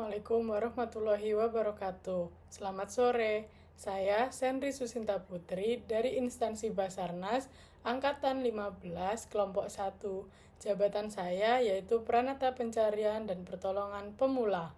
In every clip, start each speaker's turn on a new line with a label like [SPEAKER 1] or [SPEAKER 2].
[SPEAKER 1] Assalamualaikum warahmatullahi wabarakatuh. Selamat sore, saya Senri Susinta Putri dari instansi Basarnas Angkatan 15 Kelompok 1. Jabatan saya yaitu Pranata Pencarian dan Pertolongan Pemula.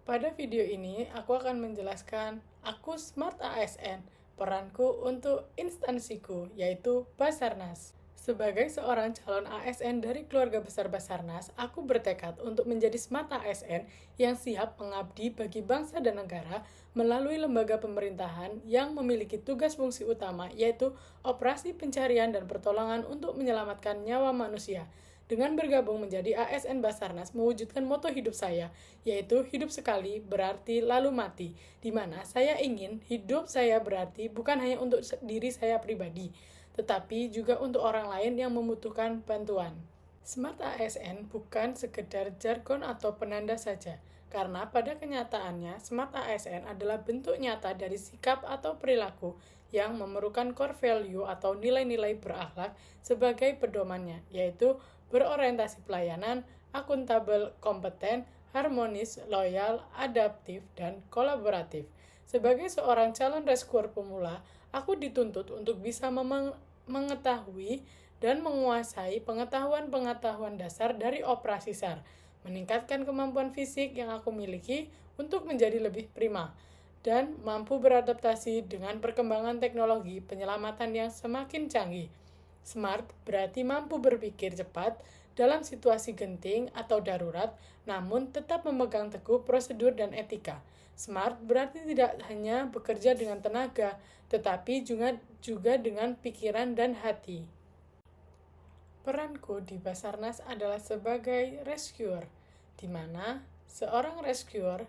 [SPEAKER 1] Pada video ini, aku akan menjelaskan aku Smart ASN, peranku untuk instansiku, yaitu Basarnas. Sebagai seorang calon ASN dari keluarga besar Basarnas, aku bertekad untuk menjadi Smart ASN yang siap mengabdi bagi bangsa dan negara melalui lembaga pemerintahan yang memiliki tugas fungsi utama, yaitu operasi pencarian dan pertolongan untuk menyelamatkan nyawa manusia. Dengan bergabung menjadi ASN Basarnas mewujudkan moto hidup saya, yaitu hidup sekali berarti lalu mati, di mana saya ingin hidup saya berarti bukan hanya untuk diri saya pribadi, tetapi juga untuk orang lain yang membutuhkan bantuan. Smart ASN bukan sekedar jargon atau penanda saja, karena pada kenyataannya Smart ASN adalah bentuk nyata dari sikap atau perilaku yang memerlukan core value atau nilai-nilai berakhlak sebagai pedomannya, yaitu berorientasi pelayanan, akuntabel, kompeten, harmonis, loyal, adaptif, dan kolaboratif. Sebagai seorang calon rescuer pemula, aku dituntut untuk bisa mengetahui dan menguasai pengetahuan-pengetahuan dasar dari operasi SAR, meningkatkan kemampuan fisik yang aku miliki untuk menjadi lebih prima, dan mampu beradaptasi dengan perkembangan teknologi penyelamatan yang semakin canggih. Smart berarti mampu berpikir cepat dalam situasi genting atau darurat, namun tetap memegang teguh prosedur dan etika. Smart berarti tidak hanya bekerja dengan tenaga, tetapi juga dengan pikiran dan hati. Peranku di Basarnas adalah sebagai rescuer, di mana seorang rescuer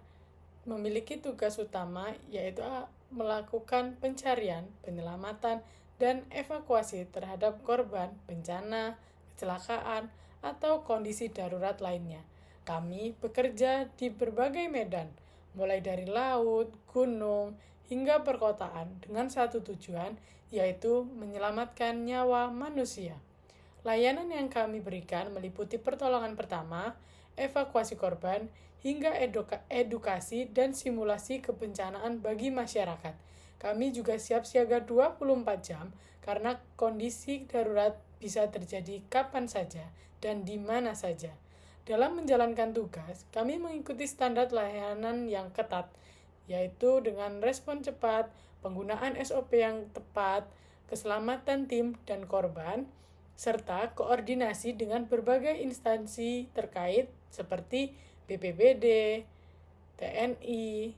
[SPEAKER 1] memiliki tugas utama yaitu melakukan pencarian, penyelamatan, dan evakuasi terhadap korban bencana, kecelakaan, atau kondisi darurat lainnya. Kami bekerja di berbagai medan, mulai dari laut, gunung, hingga perkotaan dengan satu tujuan, yaitu menyelamatkan nyawa manusia. Layanan yang kami berikan meliputi pertolongan pertama, evakuasi korban, hingga edukasi dan simulasi kebencanaan bagi masyarakat. Kami juga siap siaga 24 jam karena kondisi darurat bisa terjadi kapan saja dan di mana saja. Dalam menjalankan tugas, kami mengikuti standar layanan yang ketat, yaitu dengan respon cepat, penggunaan SOP yang tepat, keselamatan tim dan korban, serta koordinasi dengan berbagai instansi terkait seperti BPBD, TNI,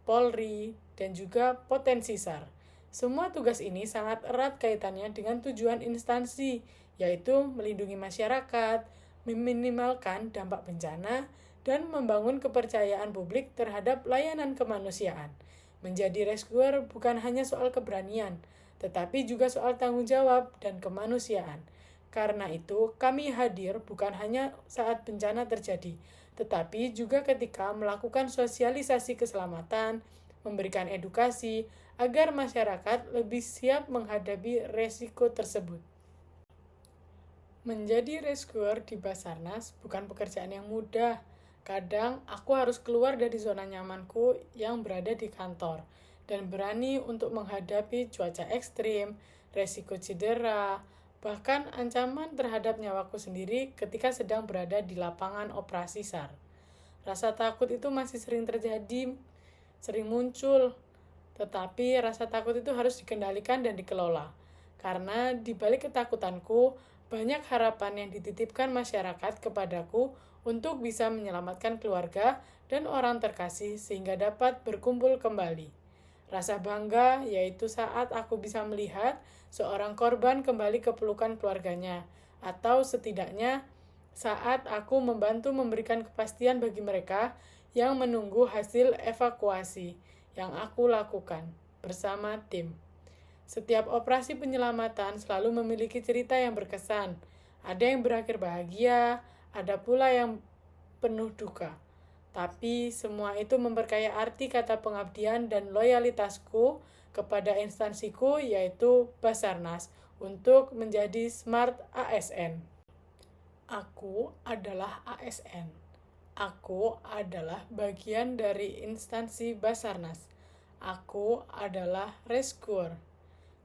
[SPEAKER 1] Polri, dan juga potensi SAR. Semua tugas ini sangat erat kaitannya dengan tujuan instansi, yaitu melindungi masyarakat, meminimalkan dampak bencana, dan membangun kepercayaan publik terhadap layanan kemanusiaan. Menjadi rescuer bukan hanya soal keberanian, tetapi juga soal tanggung jawab dan kemanusiaan. Karena itu, kami hadir bukan hanya saat bencana terjadi, tetapi juga ketika melakukan sosialisasi keselamatan, memberikan edukasi, agar masyarakat lebih siap menghadapi resiko tersebut. Menjadi rescuer di Basarnas bukan pekerjaan yang mudah. Kadang aku harus keluar dari zona nyamanku yang berada di kantor dan berani untuk menghadapi cuaca ekstrim, resiko cedera, bahkan ancaman terhadap nyawaku sendiri ketika sedang berada di lapangan operasi SAR. Rasa takut itu masih sering terjadi, sering muncul, tetapi rasa takut itu harus dikendalikan dan dikelola. Karena di balik ketakutanku, banyak harapan yang dititipkan masyarakat kepadaku untuk bisa menyelamatkan keluarga dan orang terkasih sehingga dapat berkumpul kembali. Rasa bangga yaitu saat aku bisa melihat seorang korban kembali ke pelukan keluarganya, atau setidaknya saat aku membantu memberikan kepastian bagi mereka yang menunggu hasil evakuasi yang aku lakukan bersama tim. Setiap operasi penyelamatan selalu memiliki cerita yang berkesan. Ada yang berakhir bahagia, ada pula yang penuh duka. Tapi semua itu memperkaya arti kata pengabdian dan loyalitasku kepada instansiku, yaitu Basarnas, untuk menjadi Smart ASN. Aku adalah ASN. Aku adalah bagian dari instansi Basarnas. Aku adalah rescuer.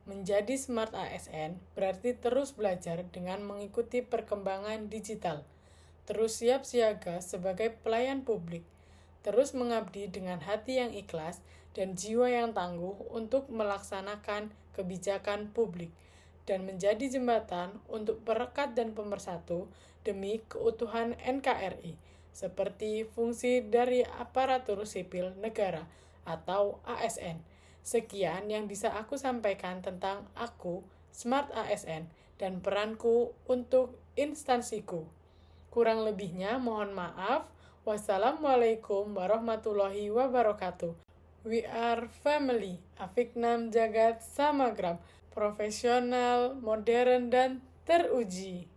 [SPEAKER 1] Menjadi Smart ASN berarti terus belajar dengan mengikuti perkembangan digital, terus siap siaga sebagai pelayan publik, terus mengabdi dengan hati yang ikhlas dan jiwa yang tangguh untuk melaksanakan kebijakan publik, dan menjadi jembatan untuk perekat dan pemersatu demi keutuhan NKRI, seperti fungsi dari aparatur sipil negara atau ASN. Sekian yang bisa aku sampaikan tentang aku, Smart ASN, dan peranku untuk instansiku. Kurang lebihnya mohon maaf. Wassalamualaikum warahmatullahi wabarakatuh. We are family, Afiknam Jagat Samagram, profesional, modern, dan teruji.